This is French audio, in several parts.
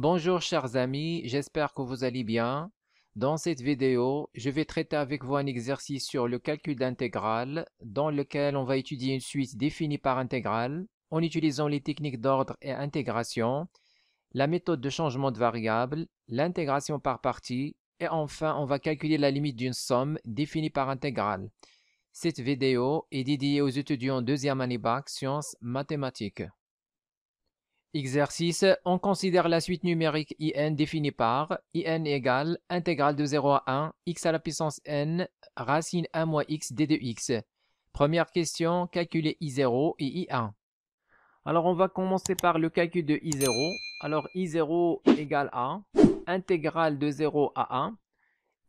Bonjour chers amis, j'espère que vous allez bien. Dans cette vidéo, je vais traiter avec vous un exercice sur le calcul d'intégrale dans lequel on va étudier une suite définie par intégrale en utilisant les techniques d'ordre et intégration, la méthode de changement de variable, l'intégration par partie et enfin on va calculer la limite d'une somme définie par intégrale. Cette vidéo est dédiée aux étudiants deuxième année bac sciences mathématiques. Exercice, on considère la suite numérique in définie par in égale intégrale de 0 à 1, x à la puissance n, racine 1 moins x d de x. Première question, calculer i0 et i1. Alors on va commencer par le calcul de i0. Alors i0 égale à intégrale de 0 à 1,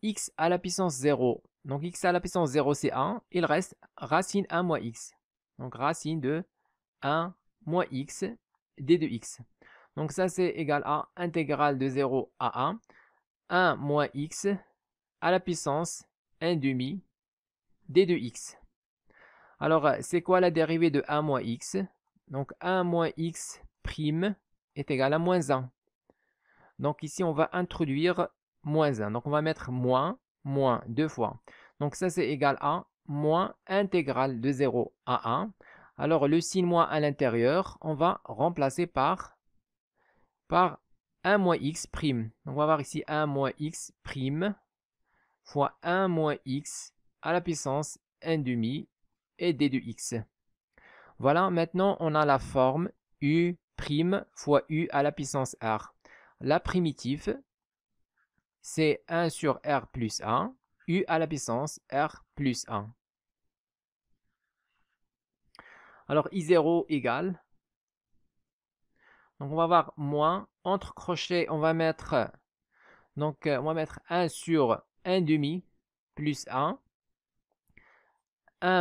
x à la puissance 0. Donc x à la puissance 0 c'est 1, il reste racine 1 moins x. Donc racine de 1 moins x d de x. Donc ça c'est égal à intégrale de 0 à 1 moins x à la puissance 1 demi d de x. Alors c'est quoi la dérivée de 1 moins x? Donc 1 moins x prime est égal à moins 1. Donc ici on va introduire moins 1. Donc on va mettre moins deux fois. Donc ça c'est égal à moins intégrale de 0 à 1. Alors le signe moins à l'intérieur, on va remplacer par 1 moins x prime. Donc on va avoir ici 1 moins x prime fois 1 moins x à la puissance 1 demi et d de x. Voilà, maintenant on a la forme u prime fois u à la puissance r. La primitive, c'est 1 sur r plus 1, u à la puissance r plus 1. Alors i0 égale, donc on va avoir moins, entre crochets on va mettre, donc on va mettre 1 sur 1 demi plus 1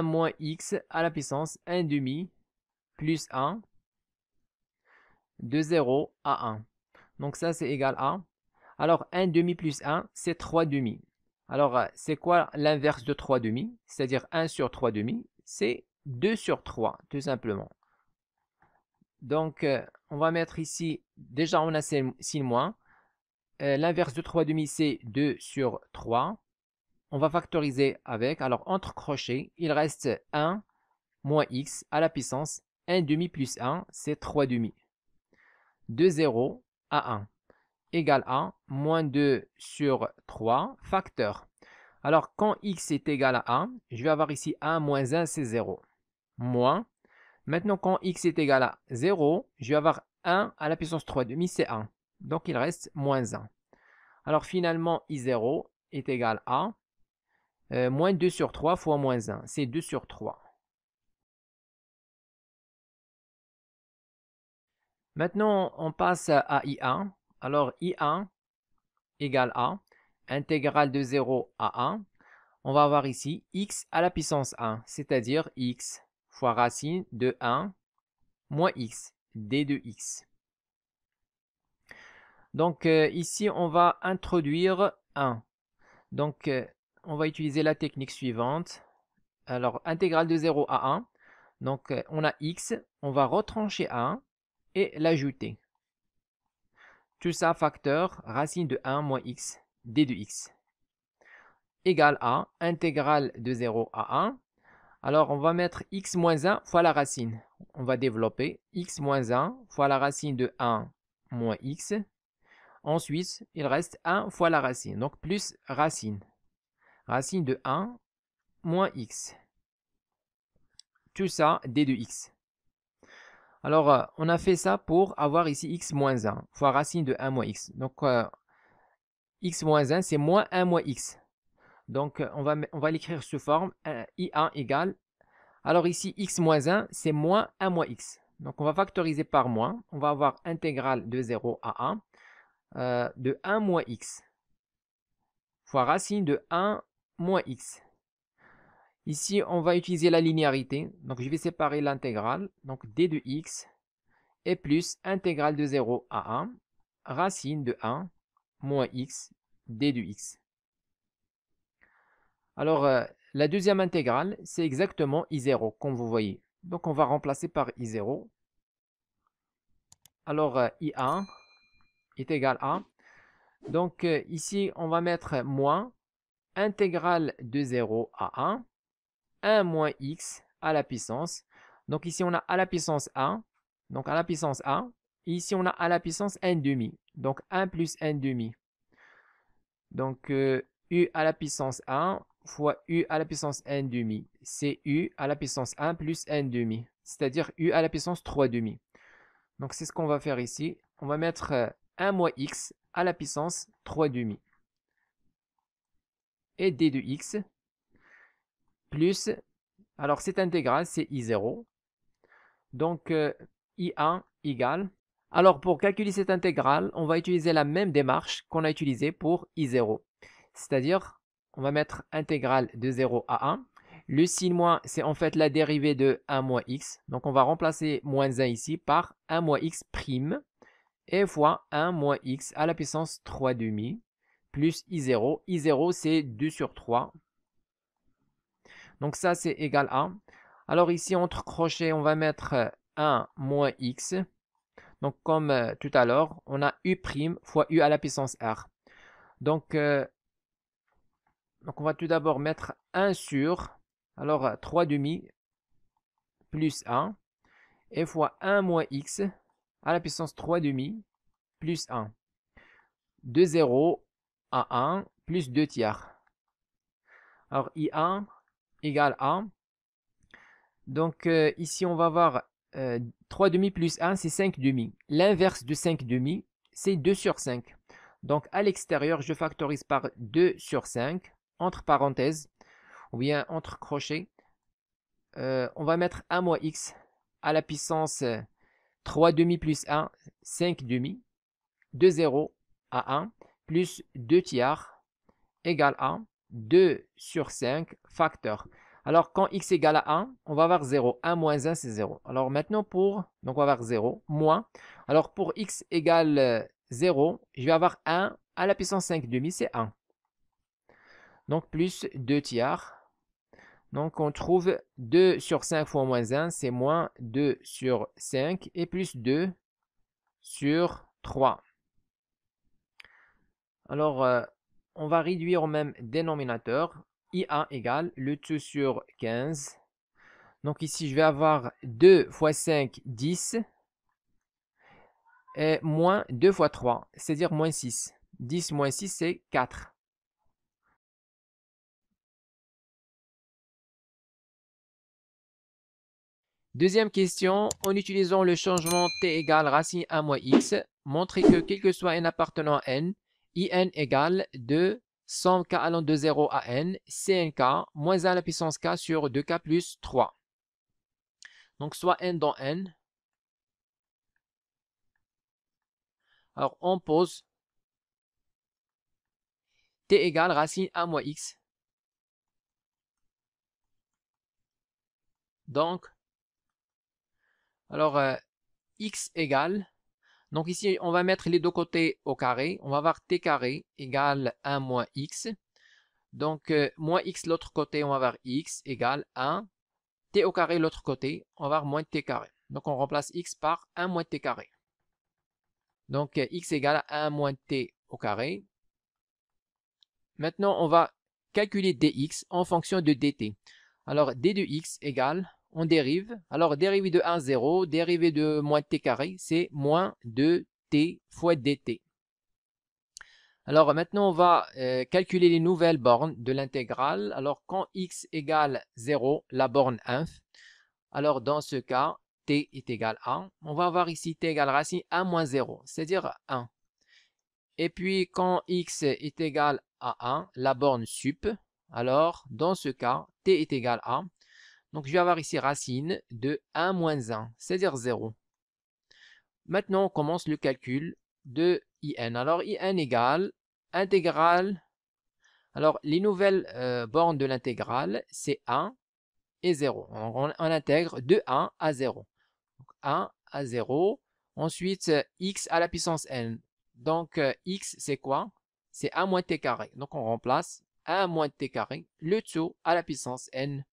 moins x à la puissance 1 demi plus 1 de 0 à 1. Donc ça c'est égal à, alors 1 demi plus 1 c'est 3 demi. Alors c'est quoi l'inverse de 3 demi? C'est-à-dire 1 sur 3 demi, c'est 2 sur 3 tout simplement. Donc on va mettre ici, déjà on a signe moins, l'inverse de 3 demi c'est 2 sur 3. On va factoriser avec, alors entre crochets, il reste 1 moins x à la puissance 1 demi plus 1, c'est 3 demi. De 0 à 1 égale à moins 2 sur 3 facteur. Alors quand x est égal à 1, je vais avoir ici 1 moins 1, c'est 0. Moins, maintenant quand x est égal à 0, je vais avoir 1 à la puissance 3 demi, c'est 1. Donc il reste moins 1. Alors finalement i0 est égal à moins 2 sur 3 fois moins 1, c'est 2 sur 3. Maintenant, on passe à I1. Alors, I1 égale à intégrale de 0 à 1. On va avoir ici x à la puissance 1, c'est-à-dire x fois racine de 1 moins x, d de x. Donc, ici, on va introduire 1. Donc, on va utiliser la technique suivante. Alors, intégrale de 0 à 1. Donc, on a x, on va retrancher 1 et l'ajouter. Tout ça facteur racine de 1 moins x d de x égale à intégrale de 0 à 1. Alors on va mettre x moins 1 fois la racine. On va développer x moins 1 fois la racine de 1 moins x. Ensuite, il reste 1 fois la racine, donc plus racine. Racine de 1 moins x. Tout ça d de x. Alors, on a fait ça pour avoir ici x moins 1 fois racine de 1 moins x. Donc, x moins 1, c'est moins 1 moins x. Donc, on va l'écrire sous forme I1 égale. Alors ici, x moins 1, c'est moins 1 moins x. Donc, on va factoriser par moins. On va avoir intégrale de 0 à 1 de 1 moins x fois racine de 1 moins x. Ici, on va utiliser la linéarité. Donc, je vais séparer l'intégrale. Donc, d de x est plus intégrale de 0 à 1 racine de 1 moins x d de x. Alors, la deuxième intégrale, c'est exactement i0, comme vous voyez. Donc, on va remplacer par i0. Alors, i1 est égal à. Donc ici, on va mettre moins intégrale de 0 à 1 moins x à la puissance. Donc ici, on a à la puissance 1. Donc à la puissance 1. Et ici, on a à la puissance n demi. Donc 1 plus n demi. Donc u à la puissance 1 fois u à la puissance n demi. C'est u à la puissance 1 plus n demi. C'est-à-dire u à la puissance 3 demi. Donc c'est ce qu'on va faire ici. On va mettre 1 moins x à la puissance 3 demi. Et d de x plus, alors cette intégrale c'est i0. Donc i1 égale. Alors pour calculer cette intégrale, on va utiliser la même démarche qu'on a utilisée pour i0. C'est-à-dire, on va mettre intégrale de 0 à 1. Le signe moins, c'est en fait la dérivée de 1 moins x. Donc on va remplacer moins 1 ici par 1 moins x prime et fois 1 moins x à la puissance 3 demi plus i0. i0 c'est 2 sur 3. Donc ça c'est égal à. Alors ici entre crochets on va mettre 1 moins x. Donc comme tout à l'heure on a u prime fois u à la puissance r. Donc on va tout d'abord mettre 1 sur, alors 3 demi plus 1 et fois 1 moins x à la puissance 3 demi plus 1. De 0 à 1 plus 2 tiers. Alors I1 égale à. Donc ici on va avoir 3 demi plus 1 c'est 5 demi. L'inverse de 5 demi c'est 2 sur 5. Donc à l'extérieur je factorise par 2 sur 5 entre parenthèses ou bien entre crochets. On va mettre 1 moins x à la puissance 3 demi plus 1, 5 demi, de 0 à 1, plus 2 tiers égale à 2 sur 5 facteur. Alors quand x égale à 1, on va avoir 0. 1 moins 1, c'est 0. Alors maintenant donc on va avoir 0, moins. Alors pour x égale 0, je vais avoir 1 à la puissance 5 demi, c'est 1. Donc plus 2 tiers. Donc on trouve 2 sur 5 fois moins 1, c'est moins 2 sur 5 et plus 2 sur 3. Alors on va réduire au même dénominateur. I1 égale le tout sur 15. Donc ici je vais avoir 2 fois 5, 10. Et moins 2 fois 3, c'est-à-dire moins 6. 10 moins 6, c'est 4. Deuxième question, en utilisant le changement t égale racine 1 moins x, montrez que quel que soit n appartenant à n, in égale de somme k allant de 0 à n, cnk moins 1 à la puissance k sur 2k plus 3. Donc soit n dans n. Alors on pose t égale racine 1 moins x. Donc, alors x égale, donc ici on va mettre les deux côtés au carré, on va avoir t carré égale 1 moins x. Donc moins x l'autre côté, on va avoir x égale 1. T au carré l'autre côté, on va avoir moins t carré. Donc on remplace x par 1 moins t carré. Donc x égale 1 moins t au carré. Maintenant on va calculer dx en fonction de dt. Alors d de x égale, on dérive. Alors dérivée de 1, 0. Dérivée de moins t carré, c'est moins 2t fois dt. Alors maintenant, on va calculer les nouvelles bornes de l'intégrale. Alors quand x égale 0, la borne inf. Alors dans ce cas, t est égal à 1. On va avoir ici t égale racine 1 moins 0, c'est-à-dire 1. Et puis quand x est égal à 1, la borne sup. Alors dans ce cas, t est égal à 1. Donc je vais avoir ici racine de 1 moins 1, c'est-à-dire 0. Maintenant, on commence le calcul de in. Alors in égale intégrale. Alors les nouvelles bornes de l'intégrale, c'est 1 et 0. On intègre de 1 à 0. Donc 1 à 0. Ensuite, x à la puissance n. Donc x, c'est quoi? C'est 1 moins t carré. Donc on remplace 1 moins t carré, le tout à la puissance n.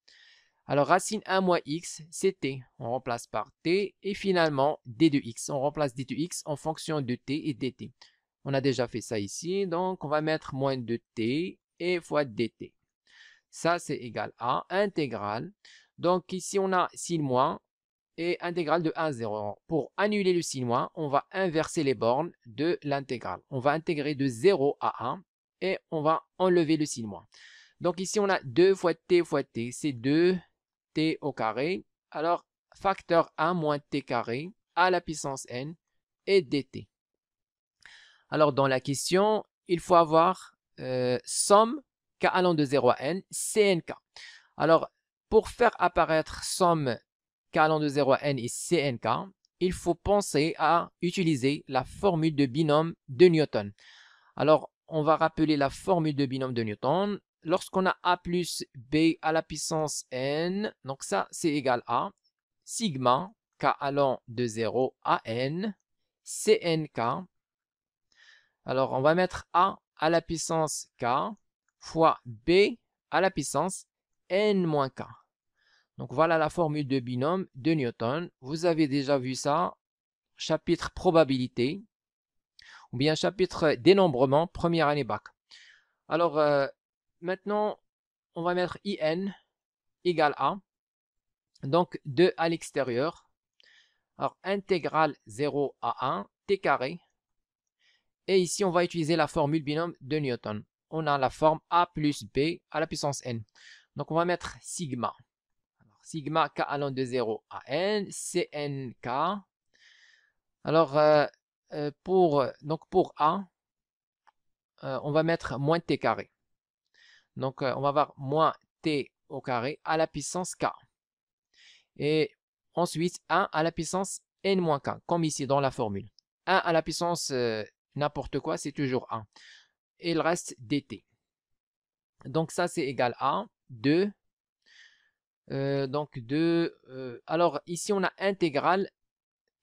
Alors, racine 1 moins x, c'est t. On remplace par t. Et finalement, d de x. On remplace d de x en fonction de t et dt. On a déjà fait ça ici, donc on va mettre moins 2t et fois dt. Ça, c'est égal à intégrale. Donc ici, on a signe moins et intégrale de 1 à 0. Pour annuler le signe moins, on va inverser les bornes de l'intégrale. On va intégrer de 0 à 1 et on va enlever le signe moins. Donc ici, on a 2 fois t, c'est 2t au carré. Alors, facteur 1 moins t carré à la puissance n et dt. Alors, dans la question, il faut avoir somme k allant de 0 à n, cnk. Alors, pour faire apparaître somme k allant de 0 à n et cnk, il faut penser à utiliser la formule de binôme de Newton. Alors, on va rappeler la formule de binôme de Newton. Lorsqu'on a a plus b à la puissance n, donc ça, c'est égal à sigma k allant de 0 à n, cnk. Alors, on va mettre a à la puissance k fois b à la puissance n moins k. Donc, voilà la formule de binôme de Newton. Vous avez déjà vu ça, chapitre probabilité, ou bien chapitre dénombrement, première année bac. Alors, maintenant, on va mettre IN égale à, donc 2 à l'extérieur. Alors, intégrale 0 à 1, t carré. Et ici, on va utiliser la formule binôme de Newton. On a la forme a plus b à la puissance n. Donc, on va mettre sigma. Alors, sigma k allant de 0 à n, cnk. Alors, pour a, on va mettre moins t carré. Donc, on va avoir moins t au carré à la puissance k. Et ensuite, 1 à la puissance n-k, comme ici dans la formule. 1 à la puissance n'importe quoi, c'est toujours 1. Et il reste dt. Donc, ça, c'est égal à 2. Donc, 2. Alors, ici, on a intégrale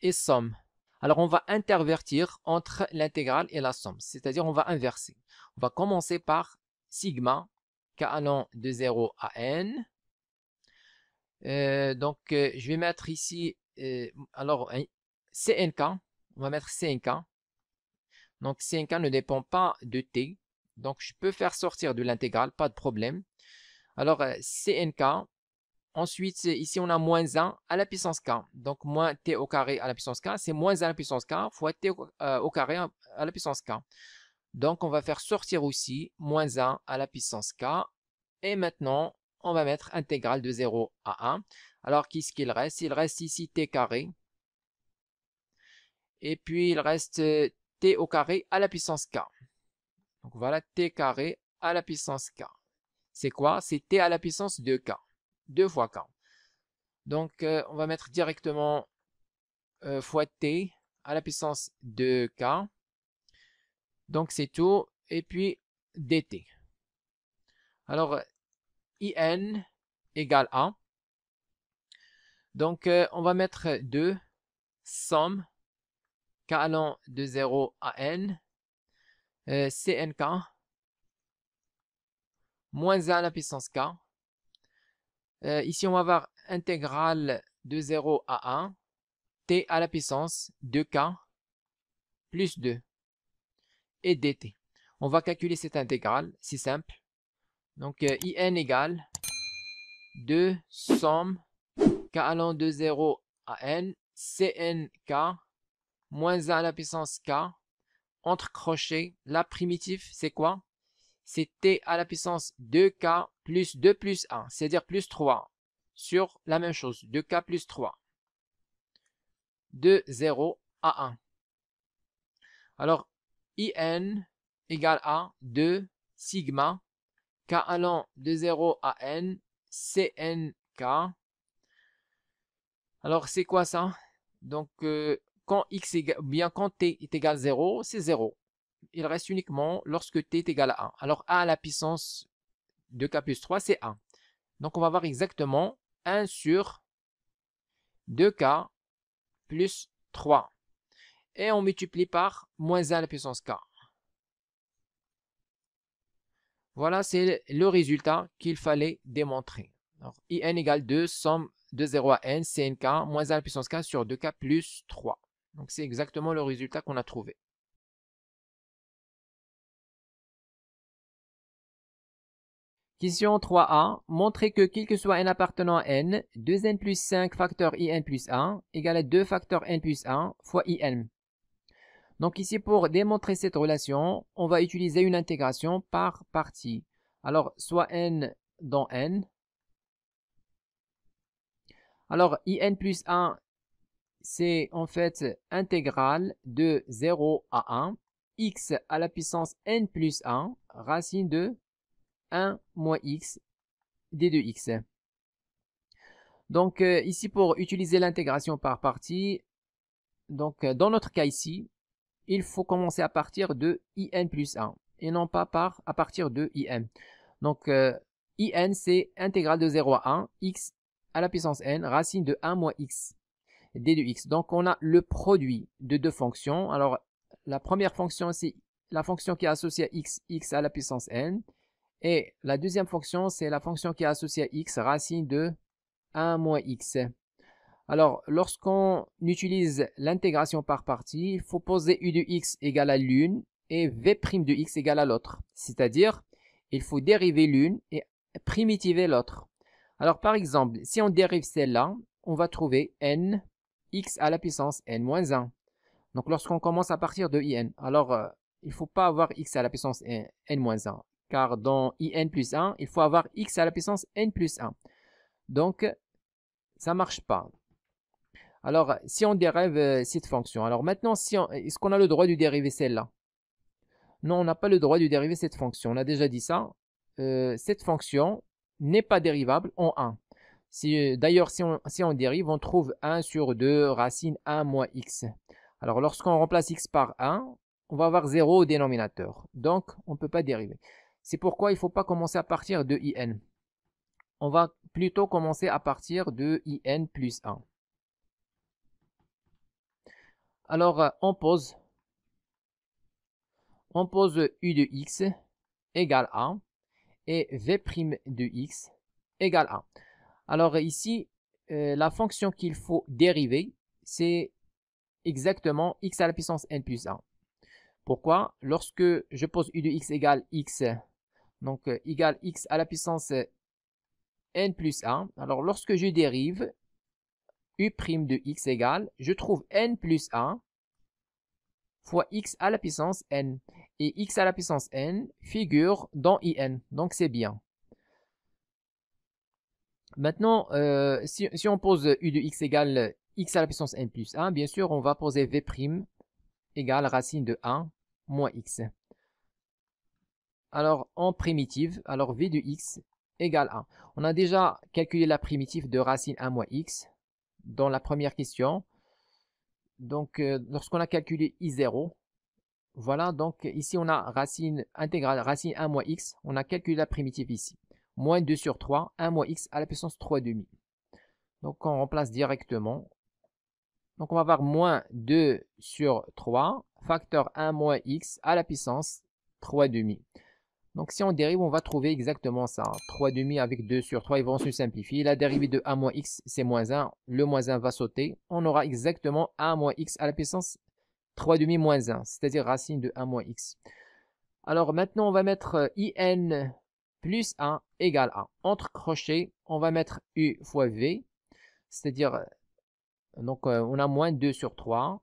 et somme. Alors, on va intervertir entre l'intégrale et la somme. C'est-à-dire, on va inverser. On va commencer par sigma k allant de 0 à n. Donc, je vais mettre ici, alors, cnk, on va mettre cnk. Donc, cnk ne dépend pas de t. Donc, je peux faire sortir de l'intégrale, pas de problème. Alors, cnk, ensuite, ici, on a moins 1 à la puissance k. Donc, moins t au carré à la puissance k, c'est moins 1 à la puissance k fois t au carré à la puissance k. Donc, on va faire sortir aussi moins 1 à la puissance k. Et maintenant, on va mettre intégrale de 0 à 1. Alors, qu'est-ce qu'il reste? Il reste ici t carré. Et puis, il reste t au carré à la puissance k. Donc, voilà t carré à la puissance k. C'est quoi? C'est t à la puissance de k. 2 fois k. Donc, on va mettre directement fois t à la puissance de k. Donc, c'est tout. Et puis, dt. Alors, in égale à. Donc, on va mettre 2 somme k allant de 0 à n, cnk, moins 1 à la puissance k. Ici, on va avoir intégrale de 0 à 1, t à la puissance de k plus 2 et dt. On va calculer cette intégrale, c'est simple. Donc, in égale 2 somme k allant de 0 à n, cnk, moins 1 à la puissance k, entre crochets, la primitive, c'est quoi? C'est t à la puissance 2k plus 2 plus 1, c'est-à-dire plus 3, sur la même chose, 2k plus 3, de 0 à 1. Alors, in égale à 2 sigma k allant de 0 à n, cnk. Alors, c'est quoi ça? Donc, quand x bien quand t est égal à 0, c'est 0. Il reste uniquement lorsque t est égal à 1. Alors, a à la puissance 2k plus 3, c'est 1. Donc, on va avoir exactement 1 sur 2k plus 3. Et on multiplie par moins 1 à la puissance k. Voilà, c'est le résultat qu'il fallait démontrer. Alors, in égale 2, somme de 0 à n, cnk, moins 1 à la puissance k sur 2k plus 3. Donc, c'est exactement le résultat qu'on a trouvé. Question 3a. Montrez que quel que soit n appartenant à n, 2n plus 5 facteur in plus 1 égale à 2 facteur n plus 1 fois in. Donc ici, pour démontrer cette relation, on va utiliser une intégration par partie. Alors, soit n dans n. Alors, in plus 1, c'est en fait intégrale de 0 à 1, x à la puissance n plus 1, racine de 1 moins x d de x. Donc ici, pour utiliser l'intégration par partie, donc dans notre cas ici, il faut commencer à partir de in plus 1 et non pas à partir de in. Donc in, c'est intégrale de 0 à 1, x à la puissance n, racine de 1 moins x d de x. Donc on a le produit de deux fonctions. Alors la première fonction, c'est la fonction qui est associée à x, x à la puissance n. Et la deuxième fonction, c'est la fonction qui est associée à x, racine de 1 moins x. Alors, lorsqu'on utilise l'intégration par partie, il faut poser u de x égale à l'une et v' de x égale à l'autre. C'est-à-dire, il faut dériver l'une et primitiver l'autre. Alors, par exemple, si on dérive celle-là, on va trouver n x à la puissance n moins 1. Donc, lorsqu'on commence à partir de in, alors, il ne faut pas avoir x à la puissance n moins 1. Car dans in plus 1, il faut avoir x à la puissance n plus 1. Donc, ça ne marche pas. Alors, si on dérive cette fonction, alors maintenant, est-ce qu'on a le droit de dériver celle-là? Non, on n'a pas le droit de dériver cette fonction. On a déjà dit ça. Cette fonction n'est pas dérivable en 1. D'ailleurs, si on dérive, on trouve 1 sur 2 racine 1 moins x. Alors, lorsqu'on remplace x par 1, on va avoir 0 au dénominateur. Donc, on ne peut pas dériver. C'est pourquoi il ne faut pas commencer à partir de in. On va plutôt commencer à partir de in plus 1. Alors, on pose u de x égale a et v' de x égale a. Alors ici, la fonction qu'il faut dériver, c'est exactement x à la puissance n plus 1. Pourquoi? Lorsque je pose u de x égale x, donc égale x à la puissance n plus 1, alors lorsque je dérive u' de x égale, je trouve n plus 1 fois x à la puissance n. Et x à la puissance n figure dans in, donc c'est bien. Maintenant, si on pose u de x égale x à la puissance n plus 1, bien sûr, on va poser v' égale racine de 1 moins x. Alors, en primitive, alors v de x égale 1. On a déjà calculé la primitive de racine 1 moins x dans la première question. Donc, lorsqu'on a calculé I0, voilà, donc ici on a racine intégrale, racine 1 moins x, on a calculé la primitive ici. Moins 2 sur 3, 1 moins x à la puissance 3 demi. Donc on remplace directement. Donc on va avoir moins 2 sur 3, facteur 1 moins x à la puissance 3 demi. Donc si on dérive, on va trouver exactement ça. 3 demi avec 2 sur 3, ils vont se simplifier. La dérivée de 1 moins x, c'est moins 1. Le moins 1 va sauter. On aura exactement 1 moins x à la puissance 3 demi moins 1, c'est-à-dire racine de 1 moins x. Alors maintenant, on va mettre in plus 1 égale 1. Entre crochets, on va mettre u fois v, c'est-à-dire, donc on a moins 2 sur 3,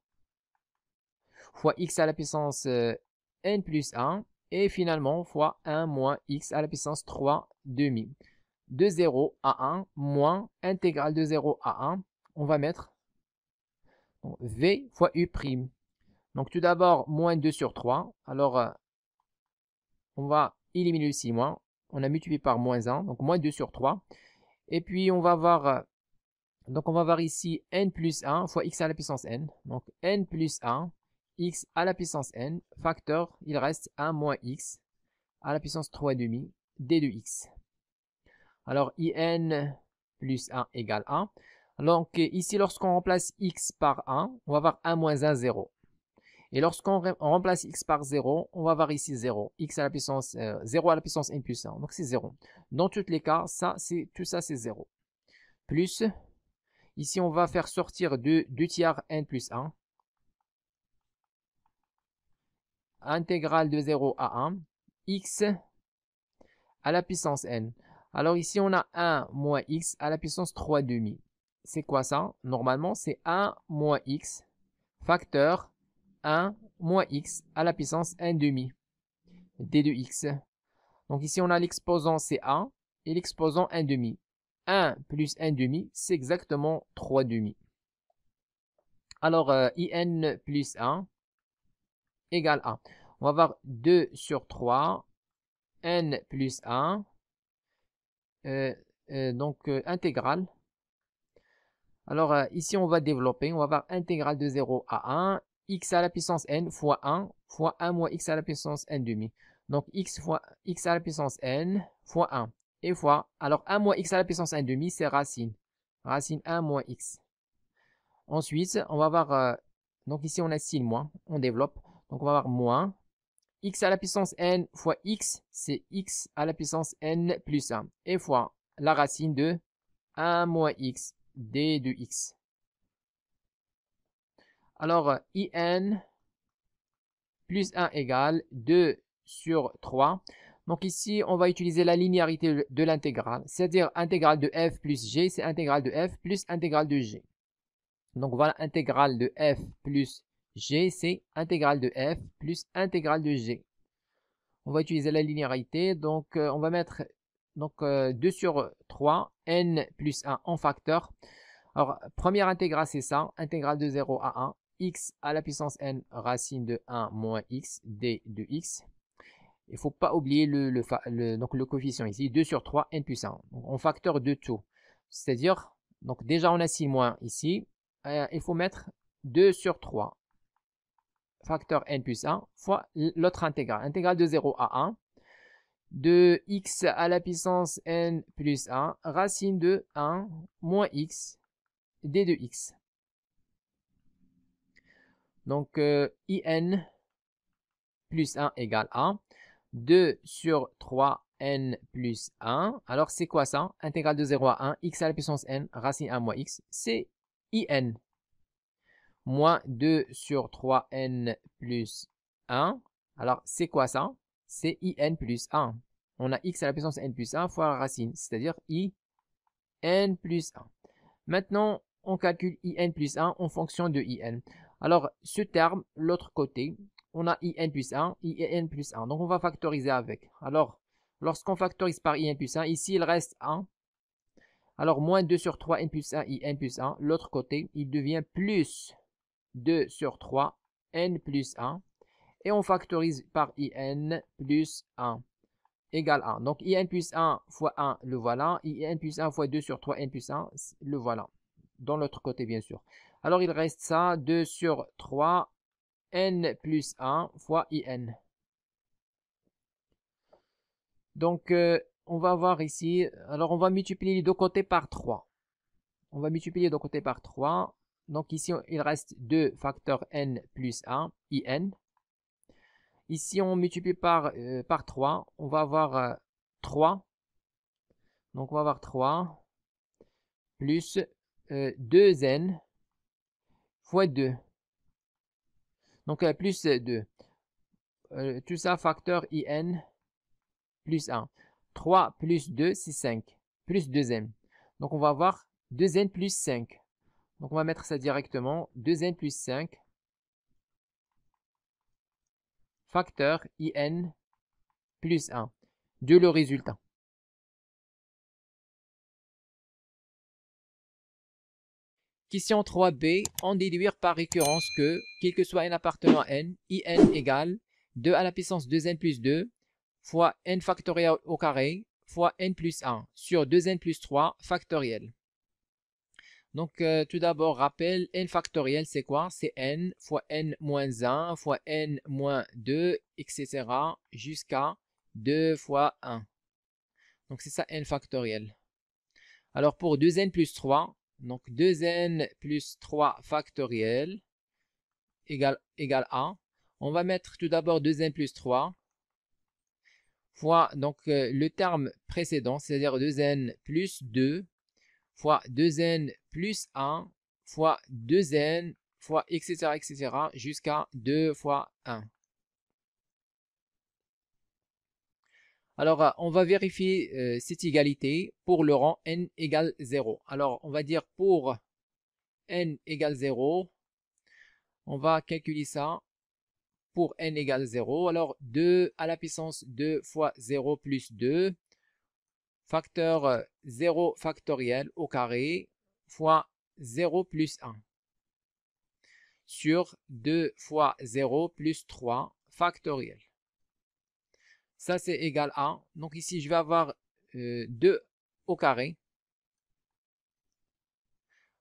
fois x à la puissance n plus 1, et finalement fois 1 moins x à la puissance 3 demi. De 0 à 1 moins intégrale de 0 à 1, on va mettre v fois u'. Donc tout d'abord, moins 2 sur 3. Alors, on va éliminer le 6 moins. On a multiplié par moins 1, donc moins 2 sur 3. Et puis, on va voir ici n plus 1 fois x à la puissance n. Donc, n plus 1, x à la puissance n, facteur, il reste 1 moins x à la puissance 3 demi, d de x. Alors, in plus 1 égale 1. Donc, ici, lorsqu'on remplace x par 1, on va avoir 1 moins 1, 0. Et lorsqu'on remplace x par 0, on va avoir ici 0. X à la puissance 0 à la puissance n plus 1. Donc c'est 0. Dans tous les cas, tout ça c'est 0. Plus, ici on va faire sortir 2 tiers n plus 1. Intégrale de 0 à 1. X à la puissance n. Alors ici, on a 1 moins x à la puissance 3 demi. C'est quoi ça? Normalement, c'est 1 moins x facteur 1 moins x à la puissance 1 demi d de x. Donc ici, on a l'exposant, c'est 1, et l'exposant 1 demi. 1 plus 1 demi, c'est exactement 3 demi. Alors, in plus 1 égale 1. On va avoir 2 sur 3, n plus 1, intégrale. Alors, ici, on va développer. On va avoir intégrale de 0 à 1, x à la puissance n fois 1 moins x à la puissance n demi. Donc, x fois x à la puissance n fois 1. Et fois, alors 1 moins x à la puissance n demi, c'est racine. Racine 1 moins x. Ensuite, on va avoir, donc ici, on a signe moins. On développe. Donc, on va avoir moins x à la puissance n fois x, c'est x à la puissance n plus 1. Et fois la racine de 1 moins x d de x. Alors, in plus 1 égale 2 sur 3. Donc ici, on va utiliser la linéarité de l'intégrale, c'est-à-dire intégrale de f plus g, c'est intégrale de f plus intégrale de g. Donc voilà, intégrale de f plus g, c'est intégrale de f plus intégrale de g. On va utiliser la linéarité, donc on va mettre 2 sur 3, n plus 1 en facteur. Alors, première intégrale, c'est ça, intégrale de 0 à 1, x à la puissance n racine de 1 moins x d de x. Il ne faut pas oublier le coefficient ici, 2 sur 3, n plus 1. Donc, on facteur de tout. C'est-à-dire, donc déjà on a 6 moins ici, il faut mettre 2 sur 3, facteur n plus 1, fois l'autre intégrale. Intégrale de 0 à 1, de x à la puissance n plus 1, racine de 1 moins x d de x. Donc, in plus 1 égale 1. 2 sur 3 n plus 1. Alors, c'est quoi ça? Intégrale de 0 à 1, x à la puissance n, racine 1 moins x, c'est in. Moins 2 sur 3 n plus 1. Alors, c'est quoi ça? C'est in plus 1. On a x à la puissance n plus 1 fois la racine, c'est-à-dire in plus 1. Maintenant, on calcule in plus 1 en fonction de in. Alors, ce terme, l'autre côté, on a in plus 1, in plus 1. Donc, on va factoriser avec. Alors, lorsqu'on factorise par in plus 1, ici, il reste 1. Alors, moins 2 sur 3, n plus 1, in plus 1. L'autre côté, il devient plus 2 sur 3, n plus 1. Et on factorise par in plus 1 égale 1. Donc, in plus 1 fois 1, le voilà. In plus 1 fois 2 sur 3, n plus 1, le voilà. Dans l'autre côté, bien sûr. Alors, il reste ça, 2 sur 3, n plus 1 fois in. Donc, on va voir ici. Alors, on va multiplier les deux côtés par 3. On va multiplier les deux côtés par 3. Donc, ici, il reste 2 facteur n plus 1, in. Ici, on multiplie par 3. On va avoir 3. Donc, on va avoir 3 plus 2n fois 2. Donc, plus 2. Tout ça, facteur in plus 1. 3 plus 2, c'est 5. Plus 2n. Donc, on va avoir 2n plus 5. Donc, on va mettre ça directement. 2n plus 5. Facteur in plus 1. De le résultat. Question 3b, en déduire par récurrence que, quel que soit n appartenant à n, in égale 2 à la puissance 2n plus 2 fois n factoriel au carré fois n plus 1 sur 2n plus 3 factoriel. Donc, tout d'abord, rappel, n factoriel, c'est quoi? C'est n fois n moins 1 fois n moins 2, etc. jusqu'à 2 fois 1. Donc, c'est ça n factoriel. Alors, pour 2n plus 3, donc 2n plus 3 factoriel égale a. On va mettre tout d'abord 2n plus 3 fois donc, le terme précédent, c'est-à-dire 2n plus 2 fois 2n plus 1 fois 2n fois etc. jusqu'à 2 fois 1. Alors, on va vérifier cette égalité pour le rang n égale 0. Alors, on va dire pour n égale 0, on va calculer ça pour n égale 0. Alors, 2 à la puissance 2 fois 0 plus 2, facteur 0 factoriel au carré fois 0 plus 1 sur 2 fois 0 plus 3 factoriel. Ça, c'est égal à, donc ici, je vais avoir 2 au carré.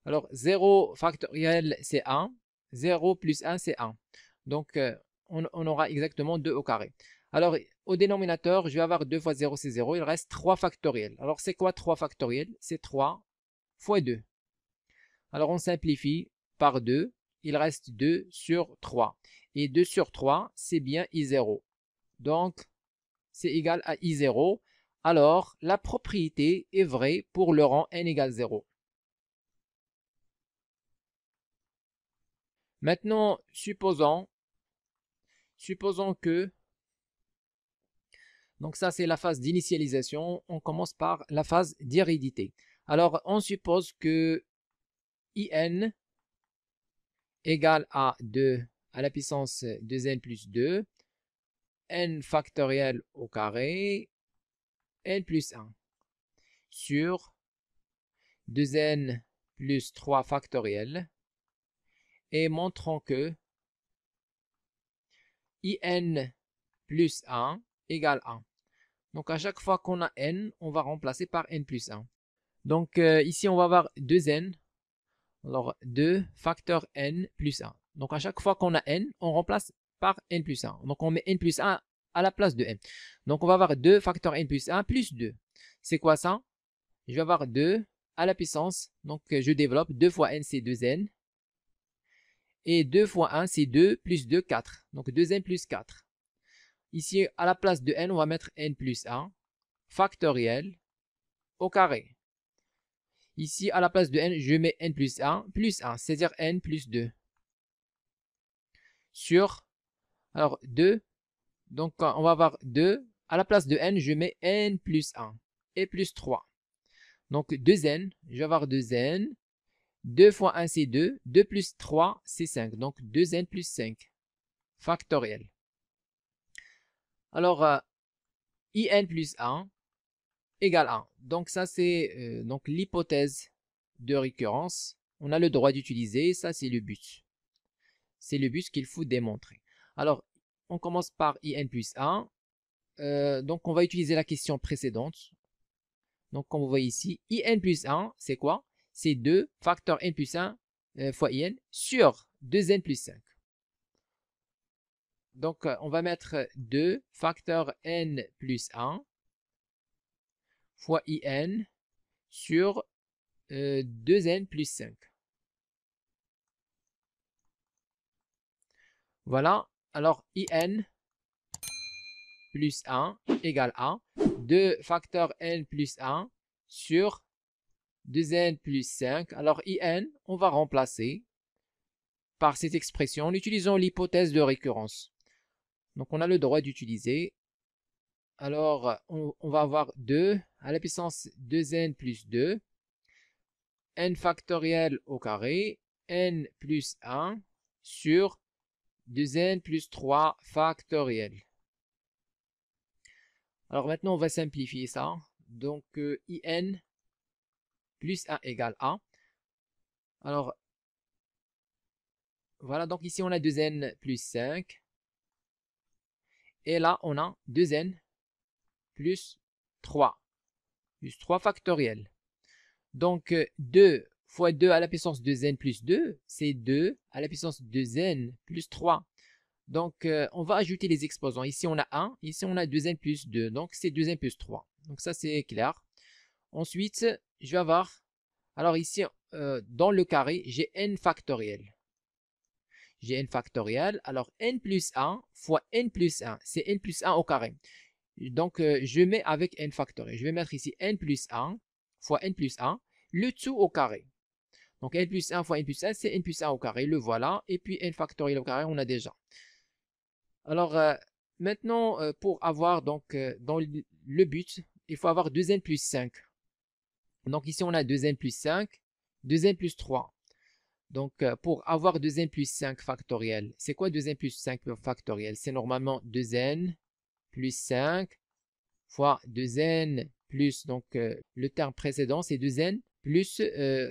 Alors, 0 factoriel, c'est 1. 0 plus 1, c'est 1. Donc, on aura exactement 2 au carré. Alors, au dénominateur, je vais avoir 2 fois 0, c'est 0. Il reste 3 factoriel. Alors, c'est quoi 3 factoriel? C'est 3 fois 2. Alors, on simplifie par 2. Il reste 2 sur 3. Et 2 sur 3, c'est bien I0. Donc, c'est égal à I0. Alors, la propriété est vraie pour le rang n égale 0. Maintenant, supposons que, donc ça c'est la phase d'initialisation, on commence par la phase d'hérédité. Alors, on suppose que IN égale à 2 à la puissance 2n plus 2, n factoriel au carré, n plus 1, sur 2n plus 3 factoriel, et montrons que IN plus 1 égale 1. Donc, à chaque fois qu'on a n, on va remplacer par n plus 1. Donc, ici, on va avoir 2n. Alors, 2 facteur n plus 1. Donc, à chaque fois qu'on a n, on remplace par n plus 1. Donc, on met n plus 1 à la place de n. Donc, on va avoir 2 facteur n plus 1 plus 2. C'est quoi ça? Je vais avoir 2 à la puissance. Donc, je développe 2 fois n, c'est 2n. Et 2 fois 1, c'est 2 plus 2, 4. Donc, 2n plus 4. Ici, à la place de n, on va mettre n plus 1 factoriel au carré. Ici, à la place de n, je mets n plus 1, c'est-à-dire n plus 2. Sur, alors 2, donc on va avoir 2, à la place de n, je mets n plus 1 et plus 3. Donc 2n, je vais avoir 2n, 2 fois 1 c'est 2, 2 plus 3 c'est 5, donc 2n plus 5, factoriel. Alors, in plus 1 égale 1. Donc ça c'est donc l'hypothèse de récurrence. On a le droit d'utiliser, ça c'est le but. C'est le but qu'il faut démontrer. Alors, on commence par in plus 1. Donc on va utiliser la question précédente. Donc comme vous voyez ici, in plus 1, c'est quoi? C'est 2 facteur n plus 1 fois in sur 2n plus 5. Donc on va mettre 2 facteur n plus 1 fois in sur 2n plus 5. Voilà, alors in plus 1 égale 1. 2 facteur n plus 1 sur 2n plus 5. Alors in, on va remplacer par cette expression en utilisant l'hypothèse de récurrence. Donc on a le droit d'utiliser. Alors on va avoir 2 à la puissance 2n plus 2, n factoriel au carré, n plus 1 sur 2n plus 3 factoriel. Alors maintenant on va simplifier ça. Donc in plus 1 égale 1. Alors voilà, donc ici on a 2n plus 5. Et là on a 2n plus 3. Plus 3 factoriel. Donc 2 fois 2 à la puissance 2n plus 2, c'est 2 à la puissance 2n plus 3. Donc on va ajouter les exposants. Ici on a 1, ici on a 2n plus 2. Donc c'est 2n plus 3. Donc ça c'est clair. Ensuite, je vais avoir, alors ici dans le carré, j'ai n factoriel. J'ai n factoriel. Alors n plus 1 fois n plus 1, c'est n plus 1 au carré. Donc je mets avec n factoriel. Je vais mettre ici n plus 1 fois n plus 1, le tout au carré. Donc n plus 1 fois n plus 1, c'est n plus 1 au carré, le voilà. Et puis n factoriel au carré, on a déjà. Alors, Maintenant, pour avoir donc dans le but, il faut avoir 2n plus 5. Donc ici, on a 2n plus 5, 2n plus 3. Donc, pour avoir 2n plus 5 factoriel, c'est quoi 2n plus 5 factoriel? C'est normalement 2n plus 5 fois 2n plus, donc le terme précédent, c'est 2n plus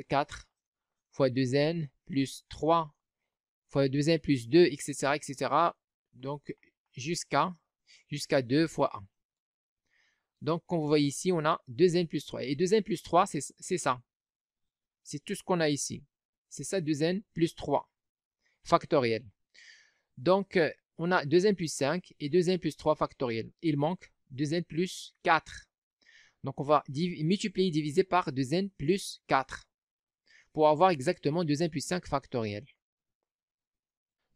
4 fois 2n plus 3 fois 2n plus 2, etc., etc. Donc, jusqu'à 2 fois 1. Donc, comme vous voyez ici, on a 2n plus 3. Et 2n plus 3, c'est ça. C'est tout ce qu'on a ici. C'est ça, 2n plus 3 factoriel. Donc, on a 2n plus 5 et 2n plus 3 factoriel. Il manque 2n plus 4. Donc, on va multiplier et diviser par 2n plus 4 pour avoir exactement 2n plus 5 factoriel.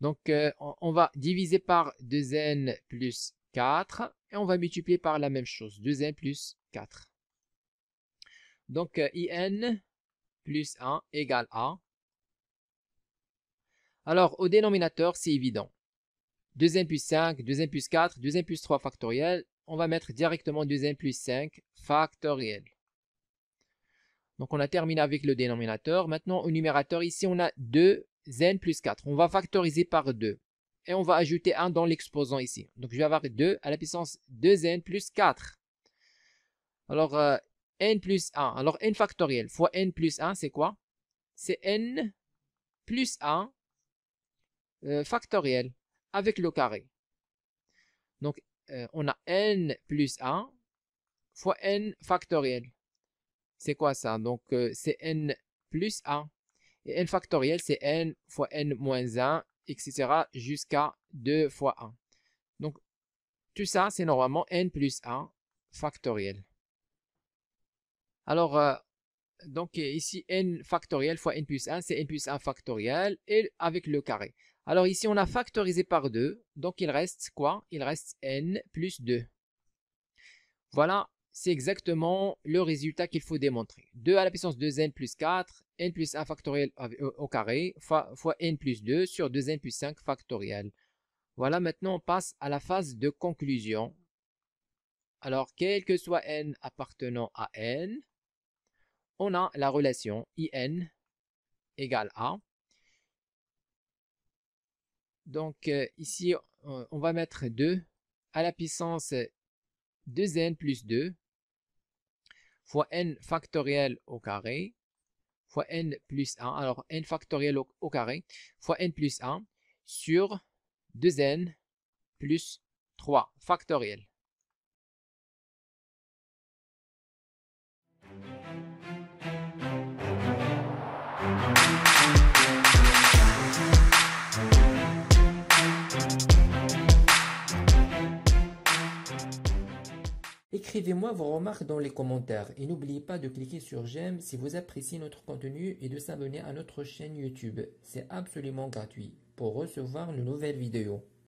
Donc, on va diviser par 2n plus 4 et on va multiplier par la même chose, 2n plus 4. Donc, in plus 1 égale a. Alors, au dénominateur, c'est évident. 2n plus 5, 2n plus 4, 2n plus 3 factoriel. On va mettre directement 2n plus 5 factoriel. Donc, on a terminé avec le dénominateur. Maintenant, au numérateur, ici, on a 2n plus 4. On va factoriser par 2. Et on va ajouter 1 dans l'exposant ici. Donc, je vais avoir 2 à la puissance 2n plus 4. Alors, n plus 1. Alors, n factoriel fois n plus 1, c'est quoi? C'est n plus 1 factoriel avec le carré. Donc, on a n plus 1 fois n factoriel. C'est quoi ça? Donc, c'est n plus 1. Et n factoriel, c'est n fois n moins 1, etc. jusqu'à 2 fois 1. Donc, tout ça, c'est normalement n plus 1 factoriel. Alors, donc ici, n factoriel fois n plus 1, c'est n plus 1 factoriel et avec le carré. Alors ici, on a factorisé par 2, donc il reste quoi? Il reste n plus 2. Voilà, c'est exactement le résultat qu'il faut démontrer. 2 à la puissance 2n plus 4, n plus 1 factoriel au carré, fois n plus 2 sur 2n plus 5 factoriel. Voilà, maintenant on passe à la phase de conclusion. Alors, quel que soit n appartenant à n, on a la relation in égale a. Donc, ici, on va mettre 2 à la puissance 2n plus 2 fois n factoriel au carré fois n plus 1. Alors, n factoriel au carré fois n plus 1 sur 2n plus 3 factoriel. Écrivez-moi vos remarques dans les commentaires et n'oubliez pas de cliquer sur j'aime si vous appréciez notre contenu et de s'abonner à notre chaîne YouTube. C'est absolument gratuit pour recevoir nos nouvelles vidéos.